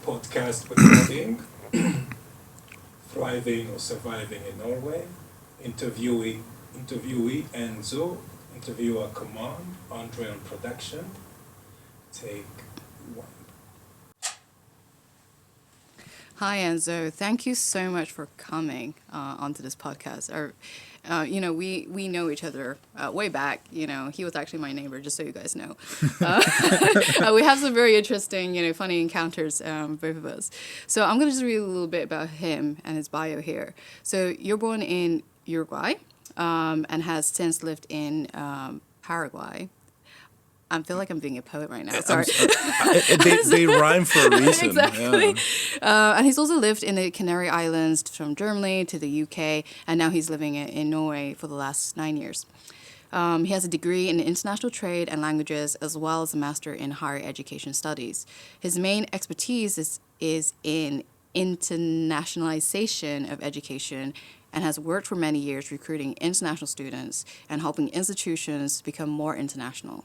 podcast recording, Thriving or Surviving in Norway. Interviewee Enzo, interviewer command, Andre on production. Take one. Hi, Enzo. Thank you so much for coming onto this podcast. We know each other way back. He was actually my neighbor, just so you guys know. We have some very interesting, funny encounters, both of us. So I'm going to just read a little bit about him and his bio here. So you're born in Uruguay and has since lived in Paraguay. I feel like I'm being a poet right now. Sorry. They rhyme for a reason. Exactly. Yeah. And he's also lived in the Canary Islands from Germany to the UK, and now he's living in Norway for the last 9 years. He has a degree in international trade and languages, as well as a master in higher education studies. His main expertise is in internationalization of education, and has worked for many years recruiting international students and helping institutions become more international.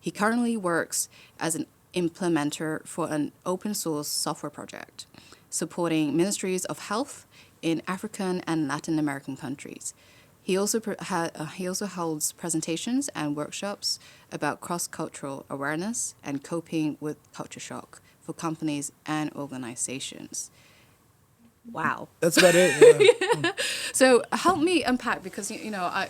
He currently works as an implementer for an open source software project supporting Ministries of Health in African and Latin American countries. He also holds presentations and workshops about cross-cultural awareness and coping with culture shock for companies and organizations. Wow. That's about it. Yeah. So help me unpack, because I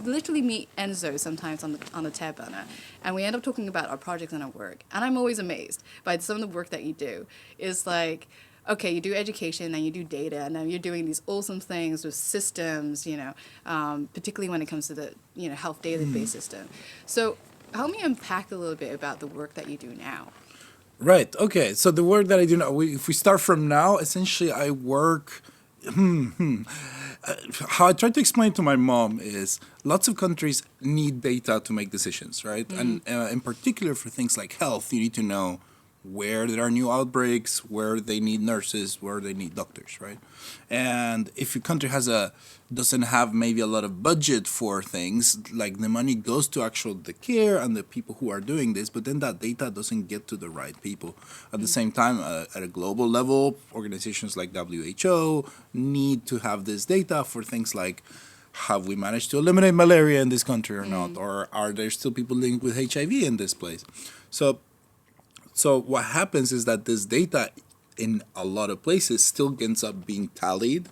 literally meet Enzo sometimes on the tab burner, and we end up talking about our projects and our work, and I'm always amazed by some of the work that you do. It's like, okay, you do education and you do data, and then you're doing these awesome things with systems, particularly when it comes to the health database system. So help me unpack a little bit about the work that you do now. Right. Okay. So the work that I do now, if we start from now, essentially I work. How I try to explain to my mom is lots of countries need data to make decisions, right? And in particular for things like health, you need to know where there are new outbreaks, where they need nurses, where they need doctors, right? And if your country doesn't have maybe a lot of budget for things, like the money goes to the care and the people who are doing this, but then that data doesn't get to the right people. At the same time, at a global level, organizations like WHO need to have this data for things like, have we managed to eliminate malaria in this country or not? Or are there still people linked with HIV in this place? So what happens is that this data in a lot of places still ends up being tallied.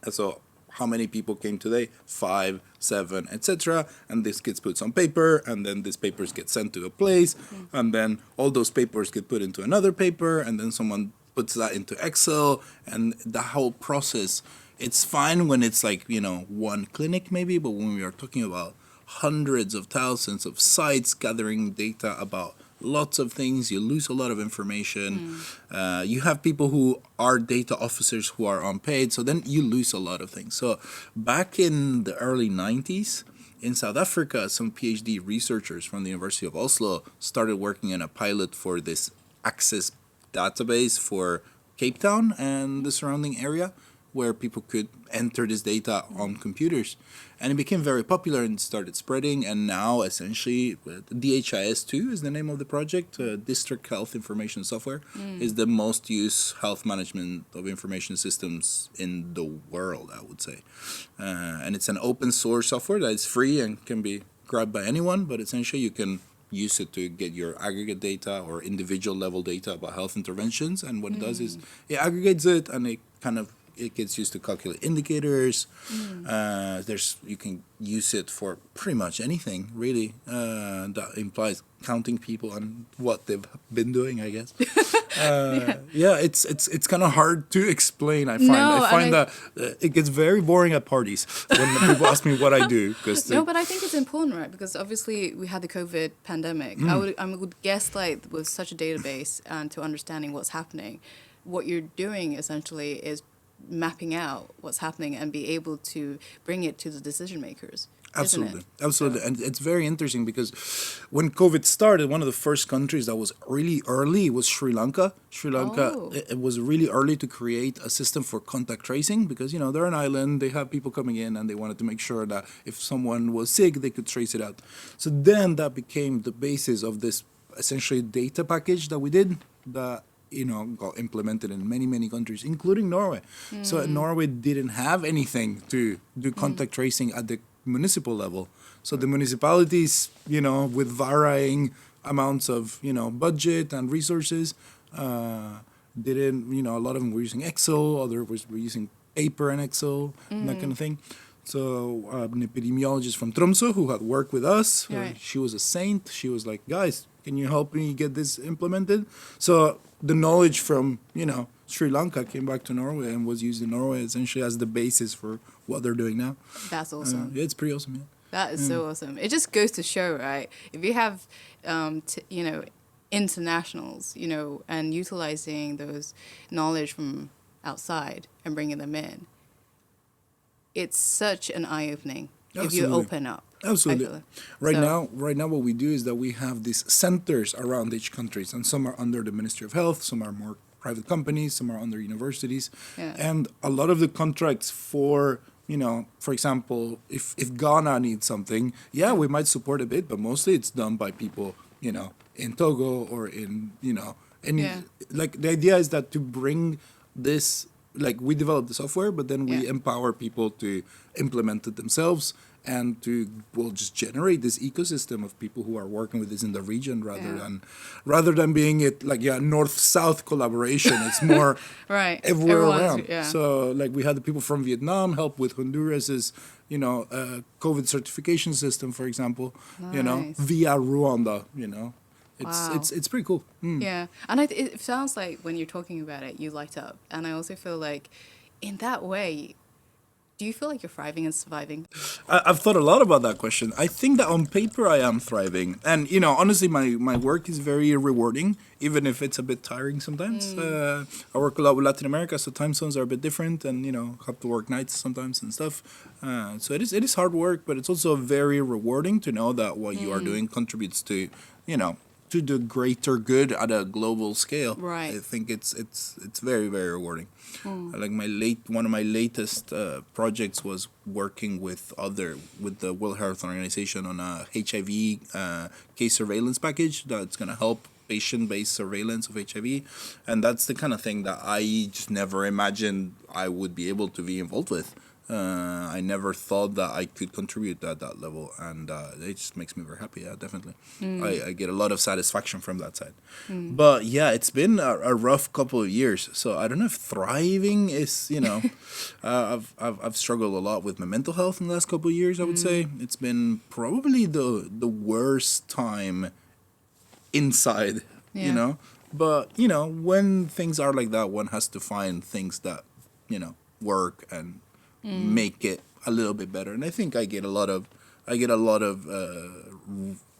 So how many people came today? 5, 7, etc. And this gets put on paper, and then these papers get sent to a place, and then all those papers get put into another paper, and then someone puts that into Excel, and the whole process. It's fine when it's like, one clinic maybe, but when we are talking about hundreds of thousands of sites gathering data about lots of things, you lose a lot of information. You have people who are data officers who are unpaid, so then you lose a lot of things. So back in the early 90s, in South Africa, some PhD researchers from the University of Oslo started working in a pilot for this access database for Cape Town and the surrounding area, where people could enter this data on computers. And it became very popular and started spreading. And now, essentially, DHIS2 is the name of the project. District Health Information Software is the most used health management of information systems in the world, I would say. And it's an open source software that is free and can be grabbed by anyone. But essentially, you can use it to get your aggregate data or individual level data about health interventions. And what it does is it aggregates it, and it gets used to calculate indicators. You can use it for pretty much anything, really. That implies counting people and what they've been doing, I guess. It's kind of hard to explain. I find that it gets very boring at parties when people ask me what I do. But I think it's important, right? Because obviously we had the COVID pandemic. I would guess, like, with such a database and to understanding what's happening, what you're doing essentially is mapping out what's happening and be able to bring it to the decision makers. Absolutely. And it's very interesting because when COVID started, one of the first countries that was really early was Sri Lanka. It was really early to create a system for contact tracing because, they're an island, they have people coming in, and they wanted to make sure that if someone was sick, they could trace it out. So then that became the basis of this essentially data package that we did that got implemented in many countries, including Norway. So Norway didn't have anything to do contact tracing at the municipal level. So the municipalities, with varying amounts of, budget and resources, didn't, a lot of them were using Excel, others were using paper and Excel, and that kind of thing. So an epidemiologist from Tromsø who had worked with us, Right. she was a saint. She was like, guys, can you help me get this implemented? So the knowledge from, Sri Lanka came back to Norway and was used in Norway essentially as the basis for what they're doing now. That's awesome. Yeah, it's pretty awesome, yeah. That is so awesome. It just goes to show, right? If you have, internationals, and utilizing those knowledge from outside and bringing them in, it's such an eye-opening if you Absolutely. open up. Absolutely. I feel like. Right now, what we do is that we have these centers around each country, and some are under the Ministry of Health, some are more private companies, some are under universities, Yeah. and a lot of the contracts for for example, if Ghana needs something, we might support a bit, but mostly it's done by people in Togo or in any Yeah. like the idea is that to bring this, like, we develop the software, but then we Yeah. empower people to implement it themselves and to just generate this ecosystem of people who are working with this in the region rather than being it like north-south collaboration. It's more Right. everywhere Everyone's- around. yeah. So like we had the people from Vietnam help with Honduras's COVID certification system, for example. Nice. Via Rwanda. It's Wow. it's pretty cool. Yeah, and it sounds like when you're talking about it, you light up. And I also feel like in that way, do you feel like you're thriving and surviving? I've thought a lot about that question. I think that on paper I am thriving. And, honestly, my work is very rewarding, even if it's a bit tiring sometimes. I work a lot with Latin America, so time zones are a bit different and, have to work nights sometimes and stuff. So it is hard work, but it's also very rewarding to know that what you are doing contributes to, to the greater good at a global scale. Right. I think it's very, very rewarding. Like one of my latest projects was working with the World Health Organization on a HIV case surveillance package that's gonna help patient-based surveillance of HIV, and that's the kind of thing that I just never imagined I would be able to be involved with. I never thought that I could contribute at that level, and it just makes me very happy. Yeah, definitely. I get a lot of satisfaction from that side. But yeah, it's been a rough couple of years. So I don't know if thriving is, I've struggled a lot with my mental health in the last couple of years. I would say it's been probably the worst time inside. Yeah. But when things are like that, one has to find things that work and make it a little bit better. And I think I get a lot of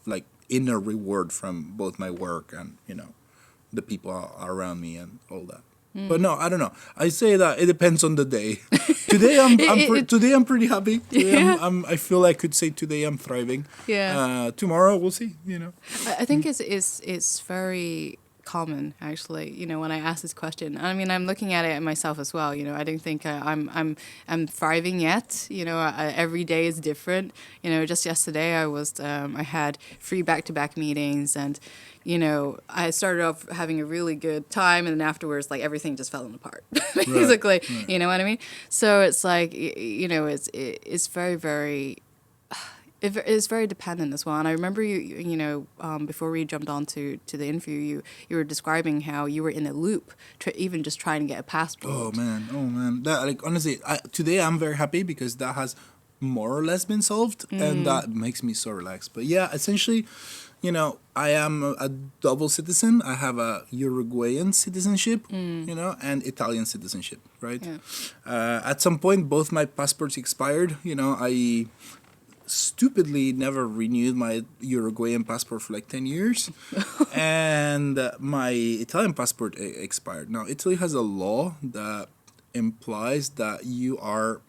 like inner reward from both my work and the people around me and all that. But no, I don't know. I say that it depends on the day. Today today I'm pretty happy. Today I feel I could say today I'm thriving. Yeah. Tomorrow we'll see. I think it's very common, actually, when I ask this question. I mean, I'm looking at it myself as well. I don't think I'm thriving yet. Every day is different. Just yesterday I had 3 back-to-back meetings, and I started off having a really good time, and then afterwards, like, everything just fell apart, basically. Right. You know what I mean? So it's like, it's very, very. It's very dependent as well. And I remember before we jumped on to the interview, you were describing how you were in a loop, even just trying to get a passport. Oh man. That, like, honestly, today I'm very happy because that has more or less been solved, and that makes me so relaxed. But yeah, essentially, I am a double citizen. I have a Uruguayan citizenship, and Italian citizenship, right? Yeah. At some point, both my passports expired. I stupidly never renewed my Uruguayan passport for like 10 years and my Italian passport expired. Now, Italy has a law that implies that you are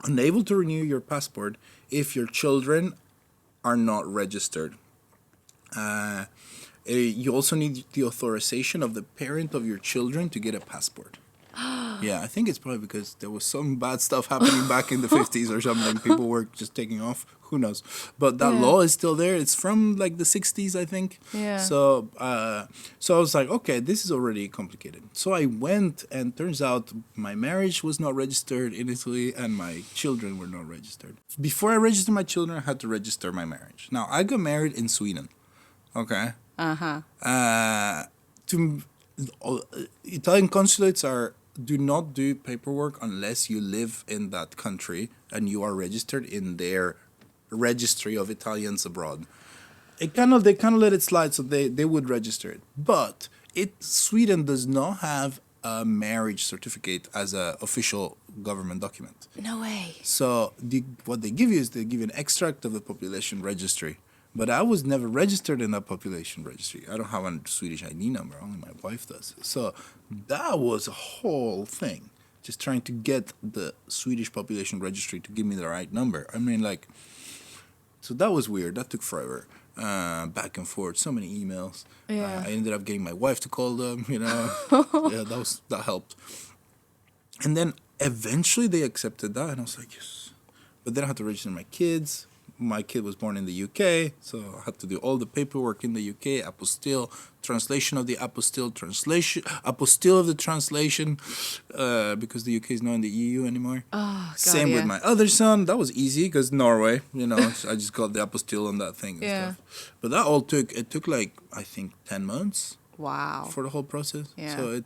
unable to renew your passport if your children are not registered. You also need the authorization of the parent of your children to get a passport. Yeah, I think it's probably because there was some bad stuff happening back in the 50s or something. People were just taking off. who knows? But that Yeah. law is still there. It's from like the 60s, I think. Yeah. So so I was like, okay, this is already complicated. So I went, and turns out my marriage was not registered in Italy, and my children were not registered. Before I registered my children, I had to register my marriage. Now, I got married in Sweden. Okay. To Italian consulates do not do paperwork unless you live in that country and you are registered in their registry of Italians abroad. They kind of let it slide, so they would register it. But Sweden does not have a marriage certificate as an official government document. No way. So what they give you is they give you an extract of the population registry. But I was never registered in that population registry. I don't have a Swedish ID number. Only my wife does. So that was a whole thing. Just trying to get the Swedish population registry to give me the right number. I mean, like, so that was weird. That took forever. Back and forth, so many emails. Yeah. I ended up getting my wife to call them, you know. Yeah, that helped. And then eventually they accepted that, and I was like, yes. But then I had to register my kids. My kid was born in the UK, so I had to do all the paperwork in the UK, apostille, translation of the apostille, apostille of the translation, because the UK is not in the EU anymore. Oh, God, Same with my other son. That was easy because Norway, you know, I just got the apostille on that thing and stuff. But that all took like, I think, 10 months. Wow. For the whole process. Yeah. So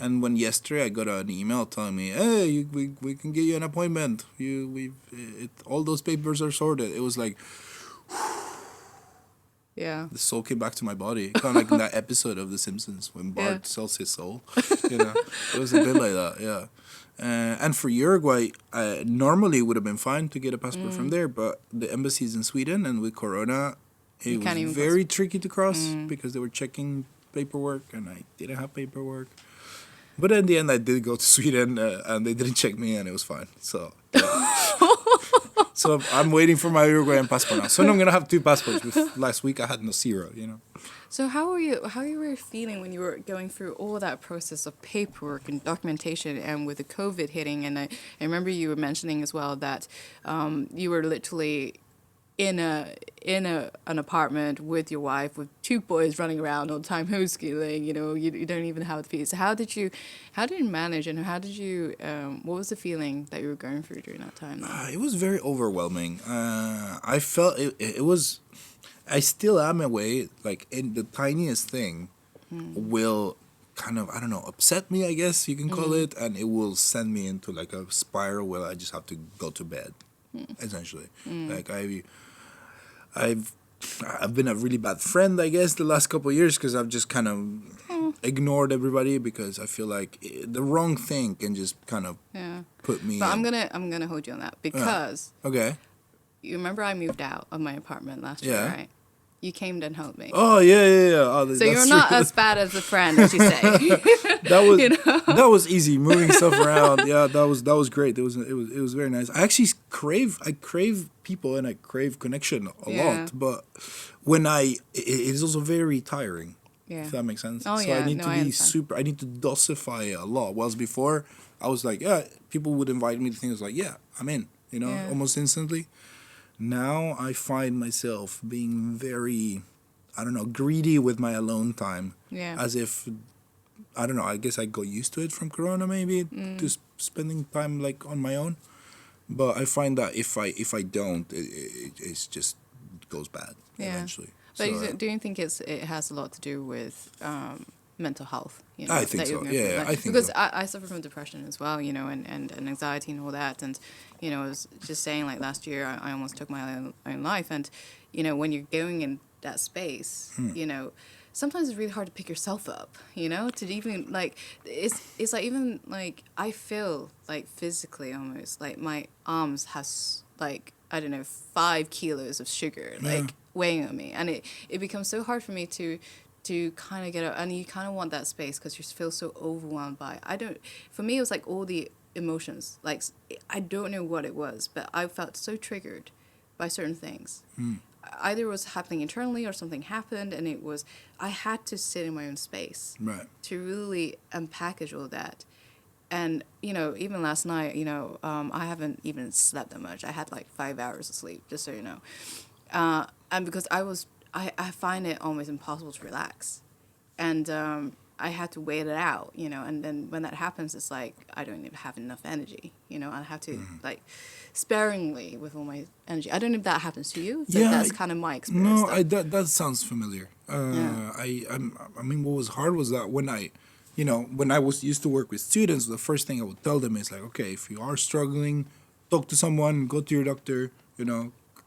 and when yesterday I got an email telling me, hey, we can get you an appointment. All those papers are sorted. It was like, Yeah. the soul came back to my body. Kind of like in that episode of The Simpsons when Bart sells his soul. You know, it was a bit like that. Yeah. And for Uruguay, normally it would have been fine to get a passport from there, but the embassy is in Sweden, and with Corona, it was very tricky to cross because they were checking paperwork, and I didn't have paperwork. But in the end, I did go to Sweden, and they didn't check me, and it was fine. So, so I'm waiting for my Uruguayan passport now. So I'm gonna have 2 passports. Last week I had no 0. You know. So how were you feeling when you were going through all that process of paperwork and documentation, and with the COVID hitting? And I remember you were mentioning as well that you were literally in an apartment with your wife, with 2 boys running around all the time homeschooling. You know, you don't even have the fees. So how did you manage, and how did you what was the feeling that you were going through during that time? It was very overwhelming. I felt it was. I still am a way, like, in the tiniest thing will kind of, I don't know, upset me, I guess you can call it, and it will send me into like a spiral where I just have to go to bed, essentially. Like I've been a really bad friend, I guess, the last couple of years, because I've just kind of ignored everybody, because I feel like the wrong thing can just kind of put me. But I'm gonna hold you on that, because okay. You remember I moved out of my apartment last year, right? You came and helped me. Oh yeah. Oh, so you're not as bad as a friend, as you say. That was that was easy, moving stuff around. Yeah, that was great. It was very nice. I actually crave people, and I crave connection a lot. But when it is also very tiring. Yeah. If that makes sense. Oh, so I need to be I need to dosify a lot. Whilst before I was like, people would invite me to things like, I'm in. You know, almost instantly. Now I find myself being very, I don't know, greedy with my alone time. Yeah. As if, I don't know, I guess I got used to it from Corona maybe, to spending time like on my own. But I find that if I don't, it just goes bad eventually. But so, do you think it has a lot to do with mental health? You know, I think so. Yeah, I think because so. I suffer from depression as well, you know, and anxiety and all that. And, you know, I was just saying, like, last year I almost took my own life. And, you know, when you're going in that space, you know, sometimes it's really hard to pick yourself up, you know, to even, like, it's like, even, like, I feel, like, physically almost, like, my arms has, like, I don't know, 5 kilos of sugar, like, weighing on me. And it becomes so hard for me to kind of get out, and you kind of want that space because you feel so overwhelmed by it. For me, it was like all the emotions, like, I don't know what it was, but I felt so triggered by certain things. Either it was happening internally or something happened, and I had to sit in my own space to really unpackage all that. And, even last night, I haven't even slept that much. I had like 5 hours of sleep, just so you know. And because I find it almost impossible to relax. And I had to wait it out, and then when that happens, it's like I don't even have enough energy, I have to, like, sparingly with all my energy. I don't know if that happens to you, but that's kind of my experience. No, that sounds familiar. Yeah. I mean, what was hard was that when I was used to work with students, the first thing I would tell them is like, okay, if you are struggling, talk to someone, go to your doctor,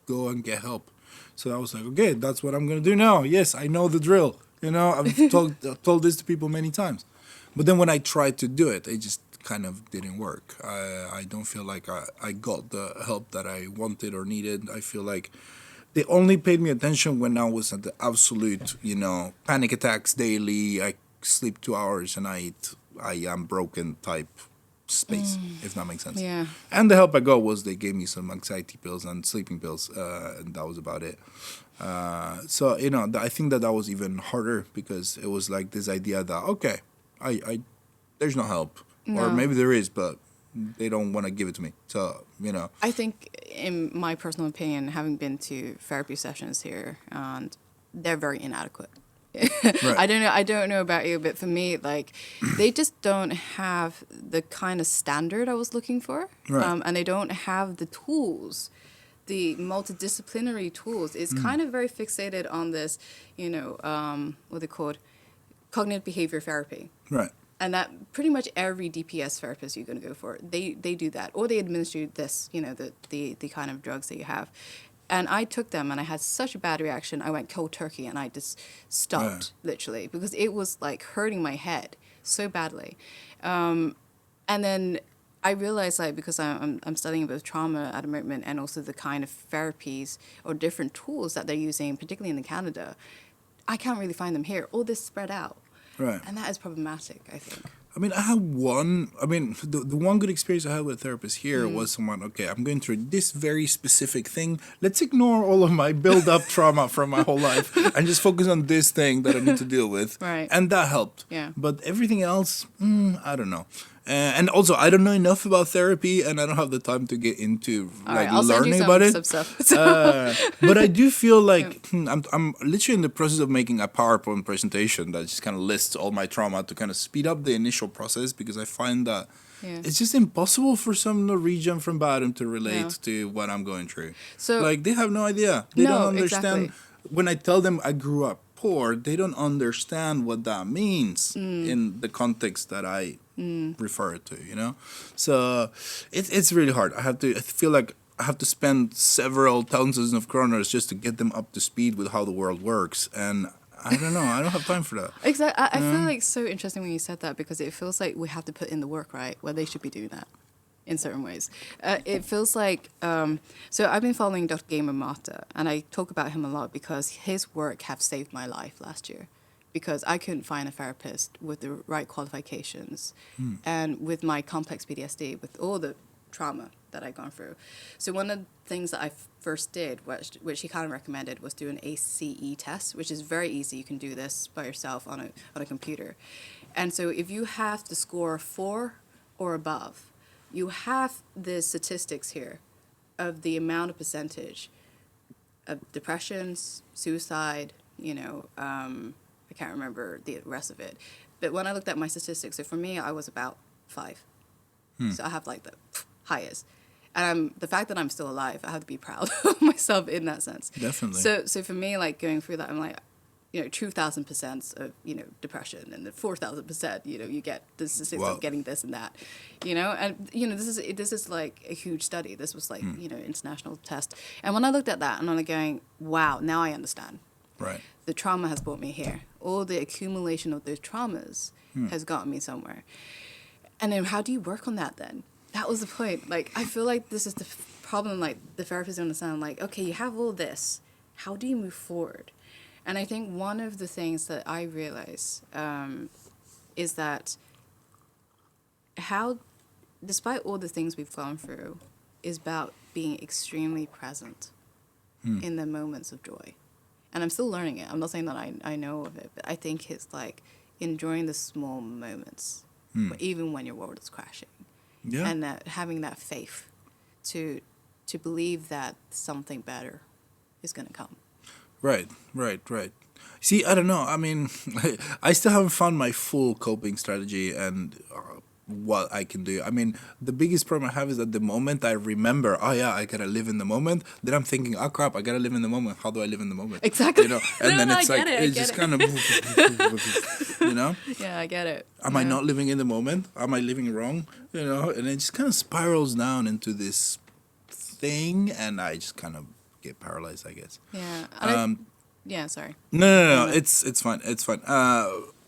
go and get help. So I was like, okay, that's what I'm gonna do now. Yes, I know the drill. I've told this to people many times, but then when I tried to do it, it just kind of didn't work. I don't feel like I got the help that I wanted or needed. I feel like they only paid me attention when I was at the absolute, panic attacks daily. I sleep 2 hours and I am broken type space, if that makes sense. Yeah. And the help I got was they gave me some anxiety pills and sleeping pills, and that was about it. So I think that was even harder because it was like this idea that okay, I there's no help, or No. maybe there is, but they don't want to give it to me. So I think, in my personal opinion, having been to therapy sessions here, and they're very inadequate. Right. I don't know about you, but for me, like, they just don't have the kind of standard I was looking for. Right. And they don't have the tools, the multidisciplinary tools. It's kind of very fixated on this, what they called cognitive behavior therapy. Right. And that pretty much every DPS therapist you're going to go for, they do that. Or they administer you this, the kind of drugs that you have. And I took them and I had such a bad reaction. I went cold turkey and I just stopped, literally, because it was like hurting my head so badly. And then I realized, like, because I'm studying both trauma at the moment and also the kind of therapies or different tools that they're using, particularly in Canada, I can't really find them here. All this spread out. Right. And that is problematic, I think. I mean, the one good experience I had with a therapist here was someone, okay, I'm going through this very specific thing. Let's ignore all of my build-up trauma from my whole life and just focus on this thing that I need to deal with. Right. And that helped. Yeah. But everything else, I don't know. And also, I don't know enough about therapy, and I don't have the time to get into All right, I'll send you learning about it. some stuff. But I do feel like I'm literally in the process of making a PowerPoint presentation that just kind of lists all my trauma to kind of speed up the initial process, because I find that it's just impossible for some Norwegian from Bærum to relate to what I'm going through. So, like, they have no idea. They No, don't understand. exactly. When I tell them I grew up poor, they don't understand what that means in the context that I refer it to, So it's really hard. I feel like I have to spend several thousands of kroners just to get them up to speed with how the world works, and I don't know. I don't have time for that. Exactly. I feel like it's so interesting when you said that, because it feels like we have to put in the work, right? Well, they should be doing that in certain ways. It feels like, so I've been following Dr. Gamer Mata, and I talk about him a lot because his work have saved my life last year, because I couldn't find a therapist with the right qualifications and with my complex PTSD, with all the trauma that I'd gone through. So one of the things that I first did, which he kind of recommended, was do an ACE test, which is very easy. You can do this by yourself on a computer. And so if you have to score 4 or above, you have the statistics here of the amount of percentage of depressions, suicide, I can't remember the rest of it. But when I looked at my statistics, so for me, I was about 5. So I have like the highest. And the fact that I'm still alive, I have to be proud of myself in that sense. Definitely. So for me, like, going through that, I'm like, 2,000% of, depression, and the 4,000%, you get the statistics of getting this and that, and, this is like a huge study. This was like, international test. And when I looked at that, and I'm like going, wow, now I understand. Right. The trauma has brought me here. All the accumulation of those traumas has gotten me somewhere. And then how do you work on that then? That was the point. Like, I feel like this is the problem, like, the therapists don't understand. Like, okay, you have all this. How do you move forward? And I think one of the things that I realize is that despite all the things we've gone through, is about being extremely present in the moments of joy. And I'm still learning it. I'm not saying that I know of it, but I think it's like enjoying the small moments even when your world is crashing. Yeah. And that having that faith to believe that something better is going to come. Right. See, I don't know. I mean, I still haven't found my full coping strategy and what I can do. I mean, the biggest problem I have is at the moment I remember, oh yeah, I gotta live in the moment. Then I'm thinking, oh crap, I gotta live in the moment. How do I live in the moment? Exactly. You know, and then it's like it's just kind of, you know. Yeah, I get it. Am I not living in the moment? Am I living wrong? You know, and it just kind of spirals down into this thing, and I just kind of get paralyzed, I guess. Yeah. And yeah, sorry. No. It's fine. It's fine.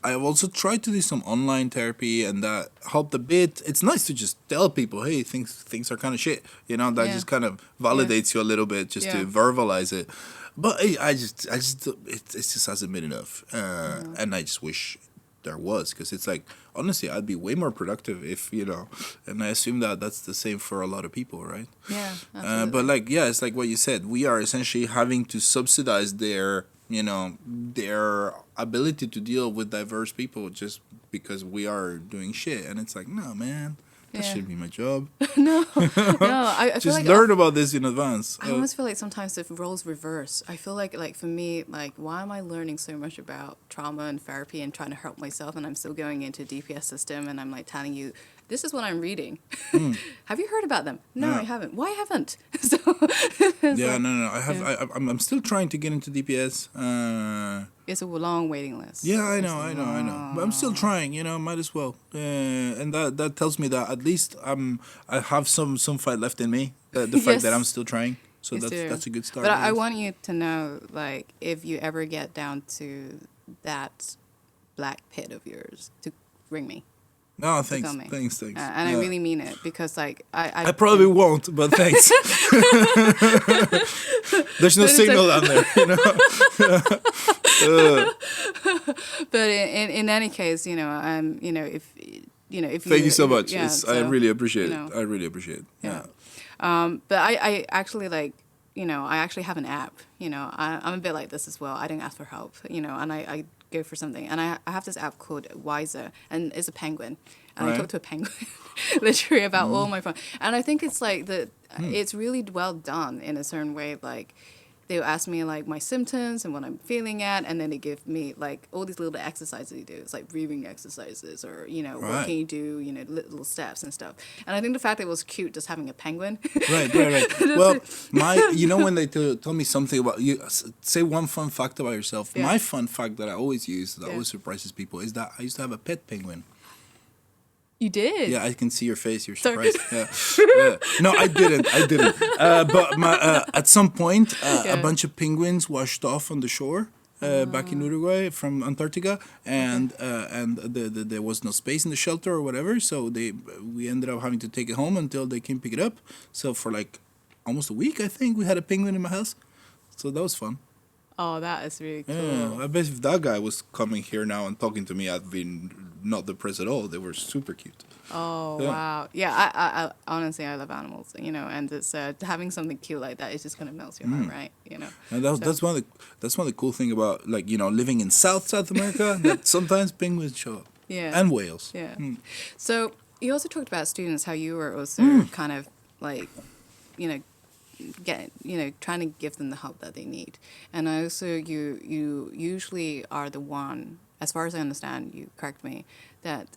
I've also tried to do some online therapy, and that helped a bit. It's nice to just tell people, hey, things are kind of shit. You know, that just kind of validates you a little bit, just to verbalize it. But I just, it just hasn't been enough. And I just wish there was, because it's like, honestly, I'd be way more productive if, you know, and I assume that that's the same for a lot of people, right? Yeah, absolutely. But like, yeah, it's like what you said. We are essentially having to subsidize their, you know, their ability to deal with diverse people just because we are doing shit. And it's like, no, man, that shouldn't be my job. No, I feel Just like learn about this in advance. I almost feel like sometimes the roles reverse. I feel like for me, like, why am I learning so much about trauma and therapy and trying to help myself, and I'm still going into DPS system, and I'm like telling you, this is what I'm reading. Have you heard about them? No, I haven't. Why haven't? So yeah, no. I'm still trying to get into DPS. It's a long waiting list. Yeah, I know. But I'm still trying. You know, might as well. And that tells me that at least I have some fight left in me. The fact that I'm still trying. So that's a good start. But I want you to know, like, if you ever get down to that black pit of yours, to ring me. No, thanks. And I really mean it, because like I probably won't, but thanks. There's no signal down there, you know. But in any case, you know, if thank you so much. Yeah, I really appreciate it. I really appreciate it. Yeah. But I actually, like, you know, I actually have an app. You know, I'm a bit like this as well. I didn't ask for help, you know, and I go for something. And I have this app called Wiser, and it's a penguin. And I talk to a penguin literally about all my fun. And I think it's like it's really well done in a certain way. Like, they'll ask me like my symptoms and what I'm feeling at, and then they give me like all these little exercises you do. It's like breathing exercises, or, you know, what can you do, you know, little steps and stuff. And I think the fact that it was cute just having a penguin. Right. Well, you know, when they tell me something about you, say one fun fact about yourself. My fun fact that I always use, that always surprises people, is that I used to have a pet penguin. You did? Yeah, I can see your face. You're surprised. Yeah. No, I didn't. But at some point, a bunch of penguins washed off on the shore back in Uruguay from Antarctica, and there was no space in the shelter or whatever. So we ended up having to take it home until they came pick it up. So for like almost a week, I think, we had a penguin in my house. So that was fun. Oh, that is really cool. Yeah, I bet if that guy was coming here now and talking to me, I'd be not depressed at all. They were super cute. Oh, wow. Yeah, I honestly, I love animals, you know, and it's having something cute like that is just going to melt your heart, right? You know. And that's one of the cool thing about, like, you know, living in South America, that sometimes penguins show up. Yeah. And whales. Yeah. So you also talked about students, how you were also kind of like, you know, trying to give them the help that they need. And also you usually are the one, as far as I understand, you correct me, that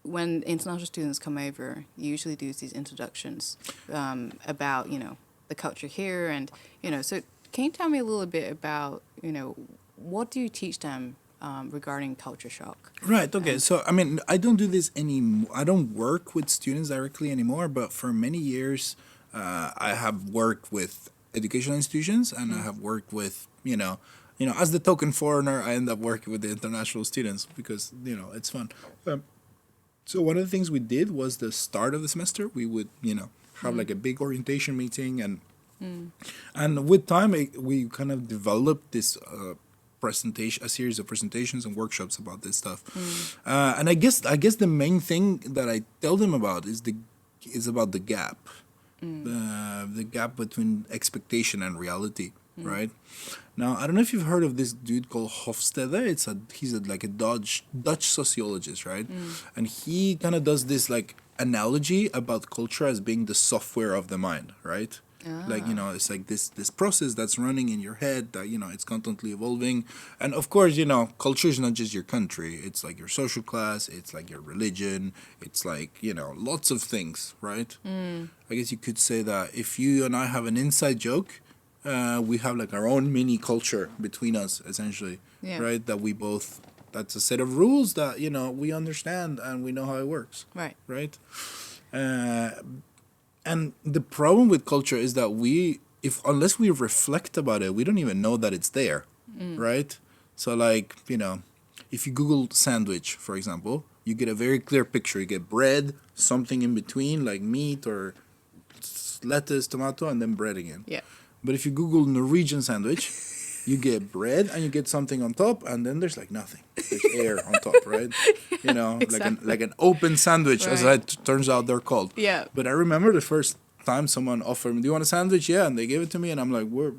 when international students come over, you usually do these introductions about, you know, the culture here, and, you know, so can you tell me a little bit about, you know, what do you teach them regarding culture shock? Right, okay. So, I mean, I don't do this anymore. I don't work with students directly anymore, but for many years, I have worked with educational institutions, and I have worked with, you know, as the token foreigner, I end up working with the international students because, you know, it's fun. So one of the things we did was the start of the semester, we would, you know, have like a big orientation meeting, and with time, we kind of developed this a series of presentations and workshops about this stuff. And I guess the main thing that I tell them about is about the gap. The gap between expectation and reality. right? Now, I don't know if you've heard of this dude called Hofstede. He's like a Dutch sociologist, right? And he kind of does this like analogy about culture as being the software of the mind, right? Like, it's like this process that's running in your head that, it's constantly evolving. And of course, culture is not just your country. It's like your social class. It's like your religion. It's like, lots of things, right? I guess you could say that if you and I have an inside joke, we have like our own mini culture between us, essentially, right? That's a set of rules that, we understand and we know how it works. Right? And the problem with culture is that unless we reflect about it, we don't even know that it's there, right? So like, if you Google sandwich, for example, you get a very clear picture. You get bread, something in between, like meat or lettuce, tomato, and then bread again. Yeah. But if you Google Norwegian sandwich, you get bread and you get something on top, and then there's like nothing. There's air on top, right? Exactly. like an open sandwich, as it turns out they're called. Yeah. But I remember the first time someone offered me, "Do you want a sandwich?" Yeah, and they gave it to me, and I'm like, where's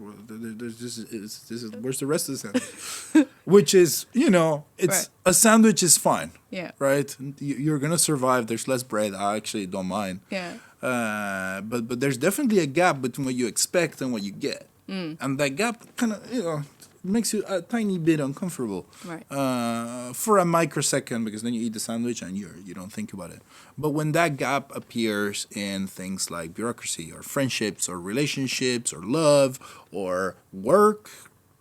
the rest of the sandwich? Which is, it's a sandwich is fine. Yeah. Right? You're gonna survive. There's less bread. I actually don't mind. Yeah. But there's definitely a gap between what you expect and what you get. And that gap kind of, makes you a tiny bit uncomfortable. Right. For a microsecond, because then you eat the sandwich and you don't think about it. But when that gap appears in things like bureaucracy or friendships or relationships or love or work,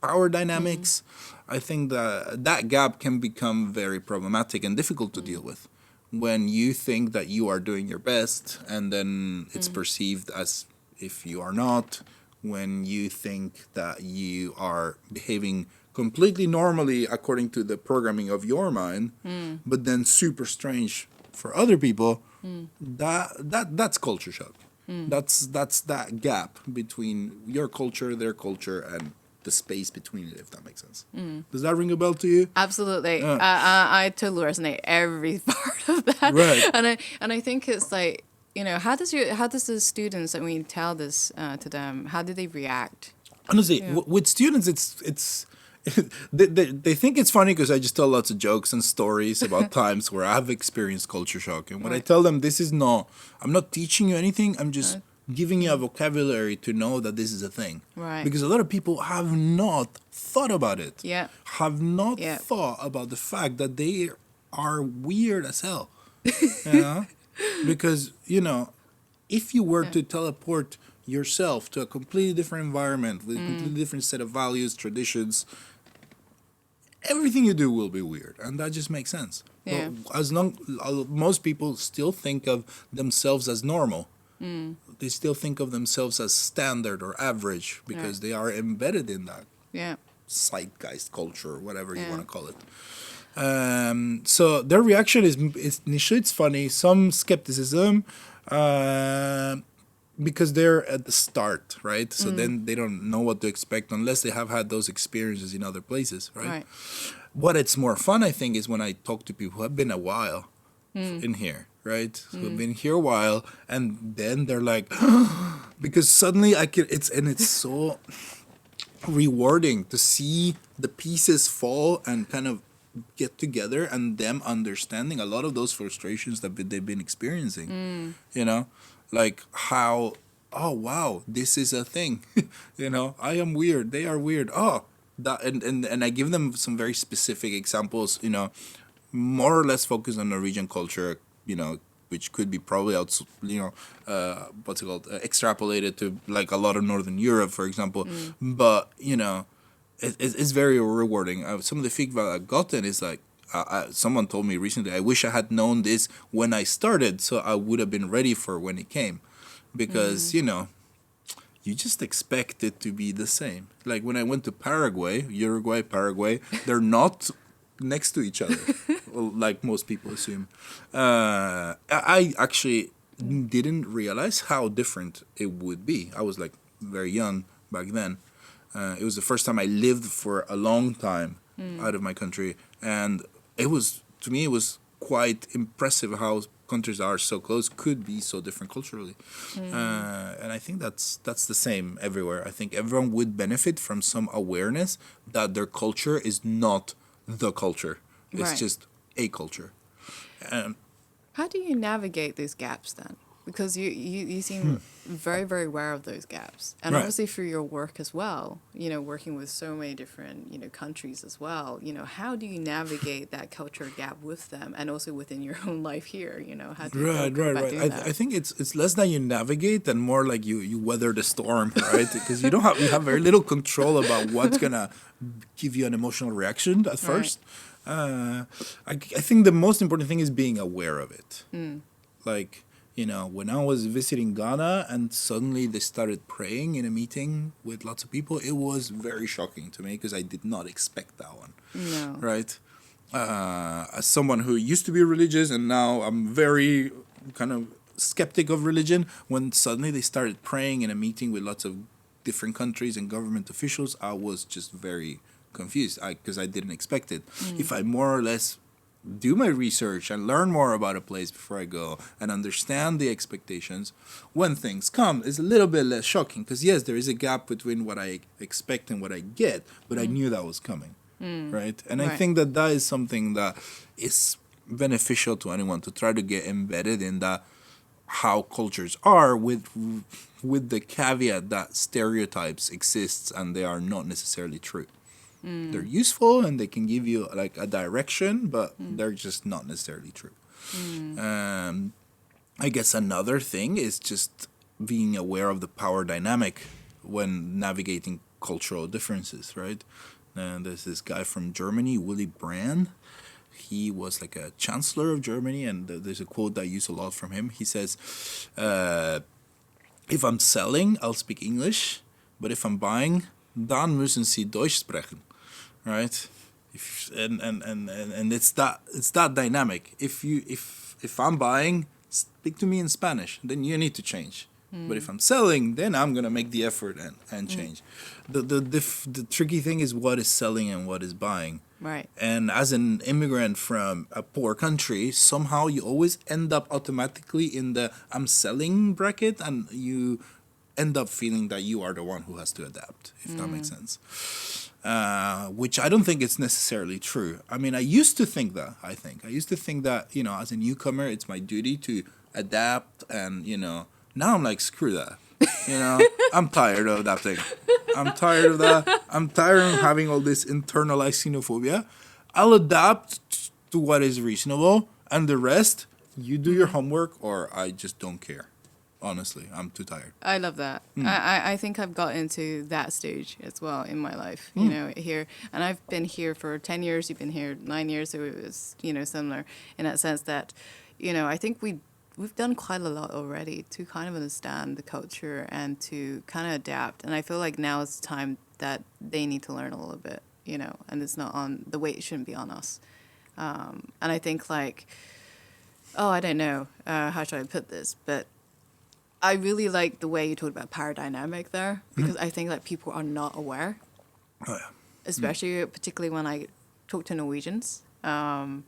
power dynamics, I think that gap can become very problematic and difficult to deal with. When you think that you are doing your best and then it's perceived as if you are not, when you think that you are behaving completely normally according to the programming of your mind, but then super strange for other people, that's culture shock. That's that gap between your culture, their culture, and the space between it, if that makes sense. Does that ring a bell to you? Absolutely. I totally resonate every part of that. Right. And I think it's like, how does the students, when you tell this to them, how do they react? Honestly, with students, it's they think it's funny because I just tell lots of jokes and stories about times where I've experienced culture shock. And when I tell them I'm not teaching you anything, I'm just giving you a vocabulary to know that this is a thing. Right. Because a lot of people have not thought about it. Yeah. Have not thought about the fact that they are weird as hell. You know? Because, if you were to teleport yourself to a completely different environment with a completely different set of values, traditions, everything you do will be weird. And that just makes sense. Yeah. But most people still think of themselves as normal. They still think of themselves as standard or average because they are embedded in that zeitgeist culture, or whatever you want to call it. So their reaction is initially it's funny, some skepticism, because they're at the start, right? So then they don't know what to expect unless they have had those experiences in other places, right? What it's more fun, I think, is when I talk to people who have been a while in here, right? Who have been here a while, and then they're like, because suddenly it's so rewarding to see the pieces fall and kind of get together and them understanding a lot of those frustrations that they've been experiencing, like how, oh wow, this is a thing, I am weird, they are weird, that and I give them some very specific examples, more or less focused on Norwegian culture, which could be probably what's it called, extrapolated to like a lot of Northern Europe, for example, but it's very rewarding. Some of the feedback I've gotten is like, someone told me recently, I wish I had known this when I started, so I would have been ready for when it came. Because, you just expect it to be the same. Like when I went to Uruguay, Paraguay, they're not next to each other, like most people assume. I actually didn't realize how different it would be. I was like very young back then. It was the first time I lived for a long time out of my country, and it was quite impressive how countries that are so close could be so different culturally. And I think that's the same everywhere. I think everyone would benefit from some awareness that their culture is not the culture. It's Right. just a culture. Um, How do you navigate these gaps then? Because you seem very, very aware of those gaps. And Right. obviously through your work as well, working with so many different, countries as well, how do you navigate that culture gap with them and also within your own life here? How do you go about doing that? I think it's less that you navigate and more like you weather the storm, right? Because you have very little control about what's gonna give you an emotional reaction at first. I think the most important thing is being aware of it. Like, when I was visiting Ghana and suddenly they started praying in a meeting with lots of people, it was very shocking to me because I did not expect that one. No. Right? As someone who used to be religious and now I'm very kind of skeptic of religion, when suddenly they started praying in a meeting with lots of different countries and government officials, I was just very confused because I didn't expect it. If I more or less do my research and learn more about a place before I go and understand the expectations, when things come, it's a little bit less shocking because yes, there is a gap between what I expect and what I get, but I knew that was coming, right? And I Right. think that is something that is beneficial to anyone to try to get embedded in that how cultures are with the caveat that stereotypes exist and they are not necessarily true. They're useful and they can give you like a direction, but they're just not necessarily true. I guess another thing is just being aware of the power dynamic when navigating cultural differences, right? And there's this guy from Germany, Willy Brandt. He was like a chancellor of Germany, and there's a quote that I use a lot from him. He says, if I'm selling, I'll speak English, but if I'm buying, dann müssen Sie Deutsch sprechen. Right, and it's that dynamic. If I'm buying, speak to me in Spanish. Then you need to change. But if I'm selling, then I'm gonna make the effort and change. The tricky thing is what is selling and what is buying. Right. And as an immigrant from a poor country, somehow you always end up automatically in the I'm selling bracket, and you end up feeling that you are the one who has to adapt, if that makes sense. Which I don't think it's necessarily true. I mean, I used to think that, I used to think that, as a newcomer, it's my duty to adapt and, now I'm like, screw that. I'm tired of adapting. I'm tired of that. I'm tired of having all this internalized xenophobia. I'll adapt to what is reasonable, and the rest, you do your homework or I just don't care. Honestly, I'm too tired. I love that. I think I've got into that stage as well in my life, here. And I've been here for 10 years. You've been here 9 years. So it was, similar in that sense that, I think we've done quite a lot already to kind of understand the culture and to kind of adapt. And I feel like now is the time that they need to learn a little bit, and it's not on, the weight shouldn't be on us. And I think like, I don't know, how should I put this, but I really like the way you talked about power dynamic there, because I think that people are not aware, Oh, yeah. especially particularly when I talk to Norwegians. I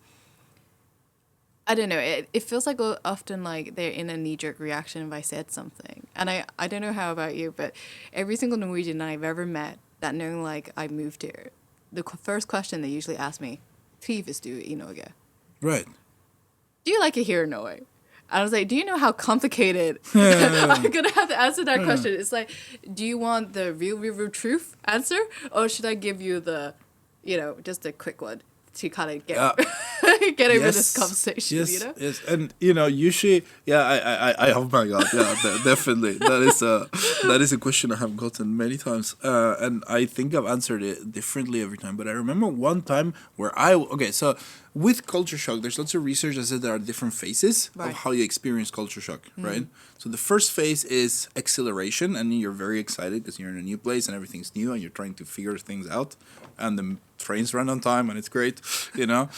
don't know, it feels like often like they're in a knee-jerk reaction if I said something. And I don't know how about you, but every single Norwegian I've ever met that know like I moved here, the first question they usually ask me, "Trives du I Norge?" Right. Do you like it here in Norway? I was like, do you know how complicated I'm going to have to answer that question? It's like, do you want the real truth answer? Or should I give you the, just a quick one to kind of get get over this conversation, Yes, and usually, oh my God, definitely. That is a question I have gotten many times, and I think I've answered it differently every time. But I remember one time where so with culture shock, there's lots of research that says there are different phases Right. of how you experience culture shock, right? So the first phase is acceleration, and you're very excited because you're in a new place and everything's new, and you're trying to figure things out, and the trains run on time, and it's great, and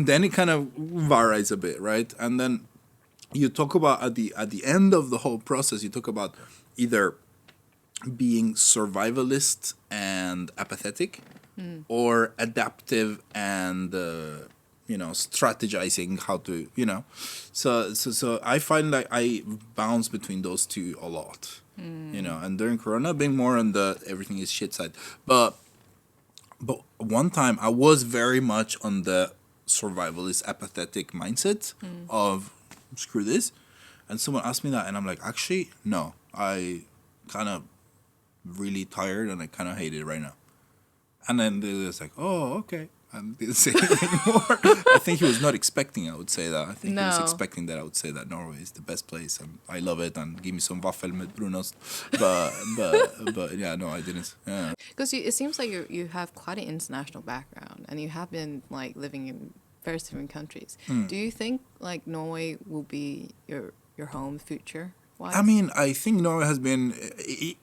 then it kind of varies a bit, right? And then you talk about at the end of the whole process, you talk about either being survivalist and apathetic, or adaptive and strategizing how to, so I find like I bounce between those two a lot, and during Corona, being more on the everything is shit side, but one time I was very much on the survivalist apathetic mindset of screw this, and someone asked me that, and I'm like, actually, no, I kind of really tired and I kind of hate it right now. And then they was like, oh, okay. And didn't say anything more. I think he was not expecting I would say that. I think he was expecting that I would say that Norway is the best place and I love it and give me some waffle with brunost. But yeah, no, I didn't. Yeah. Because it seems like you have quite an international background and you have been like living in various different countries. Do you think like Norway will be your home future? I mean, I think Norway has been,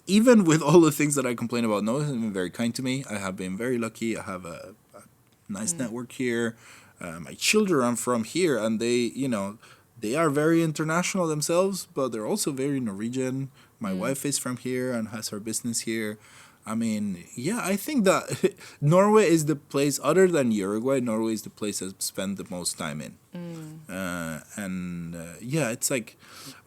even with all the things that I complain about, Norway has been very kind to me. I have been very lucky. I have a nice network here. My children are from here, and they are very international themselves, but they're also very Norwegian. My wife is from here and has her business here. I mean, yeah, I think that Norway is the place, other than Uruguay, Norway is the place I've spent the most time in. Yeah, it's like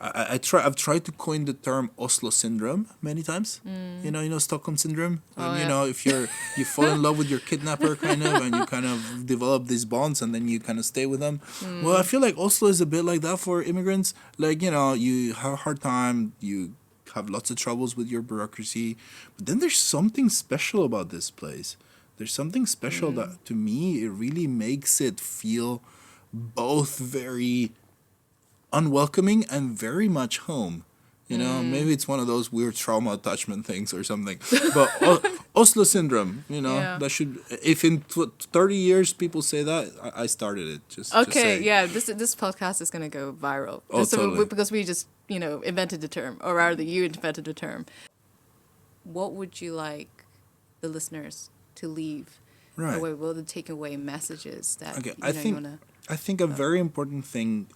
I've tried to coin the term Oslo syndrome many times. You know Stockholm syndrome. If you fall in love with your kidnapper kind of, and you kind of develop these bonds, and then you kind of stay with them. Well, I feel like Oslo is a bit like that for immigrants. Like you have a hard time, you have lots of troubles with your bureaucracy, but then there's something special about this place. There's something special that, to me, it really makes it feel both very unwelcoming and very much home. Maybe it's one of those weird trauma attachment things or something. But Oslo syndrome, that should, if in 30 years people say that, I started it. Just yeah, this podcast is going to go viral. Totally. Because we just, invented the term, or rather you invented the term. What would you like the listeners to leave away? Will they take away messages that you want to... I think a very important thing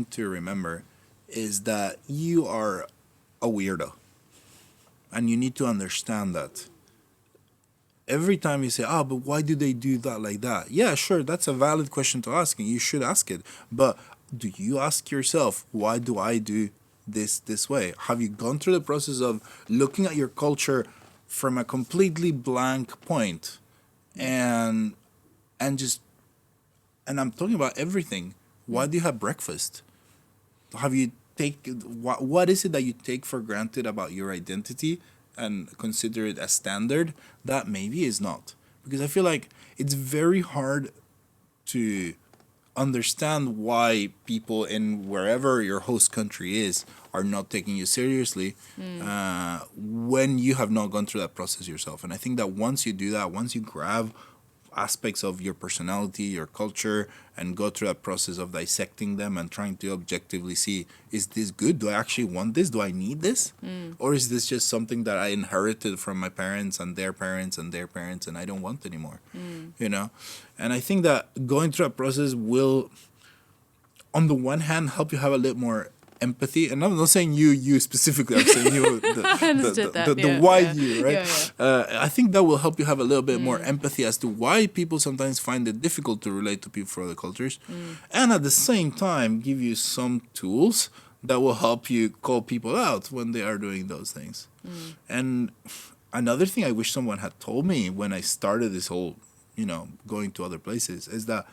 to remember is that you are a weirdo. And you need to understand that. Every time you say, but why do they do that like that? Yeah, sure, that's a valid question to ask, and you should ask it. But do you ask yourself, why do I do this way? Have you gone through the process of looking at your culture from a completely blank point and I'm talking about everything. Why do you have breakfast? Have you what is it that you take for granted about your identity and consider it as standard that maybe is not? Because I feel like it's very hard to understand why people in wherever your host country is are not taking you seriously when you have not gone through that process yourself. And I think that once you do that, once you grab aspects of your personality, your culture, and go through that process of dissecting them and trying to objectively see, is this good? Do I actually want this? Do I need this? Or is this just something that I inherited from my parents and their parents and their parents and I don't want anymore? And I think that going through that process will, on the one hand, help you have a little more empathy. And I'm not saying you specifically, I'm saying you, the why you, right? I think that will help you have a little bit more empathy as to why people sometimes find it difficult to relate to people from other cultures. And at the same time, give you some tools that will help you call people out when they are doing those things. And another thing I wish someone had told me when I started this whole, going to other places, is that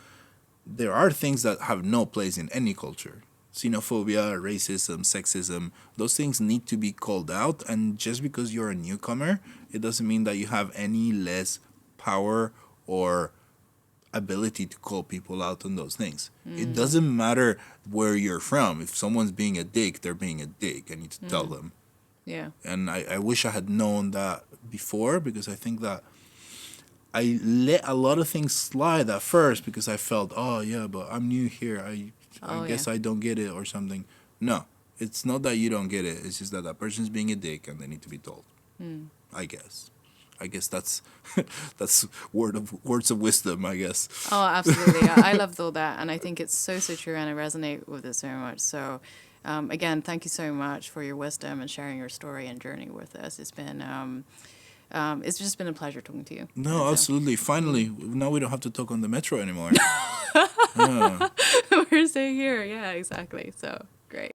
there are things that have no place in any culture. Xenophobia, racism, sexism, those things need to be called out. And just because you're a newcomer, it doesn't mean that you have any less power or ability to call people out on those things. It doesn't matter where you're from. If someone's being a dick, they're being a dick. I need to tell them. Yeah. And I wish I had known that before, because I think that I let a lot of things slide at first because I felt, but I'm new here. I guess I don't get it or something. No, it's not that you don't get it. It's just that person's being a dick and they need to be told. I guess that's words of wisdom, I guess. Oh, absolutely. I loved all that. And I think it's so true, and I resonate with it so much. So, again, thank you so much for your wisdom and sharing your story and journey with us. It's been It's just been a pleasure talking to you. No, So- absolutely. Finally, now we don't have to talk on the metro anymore. We're staying here. Yeah, exactly. So great.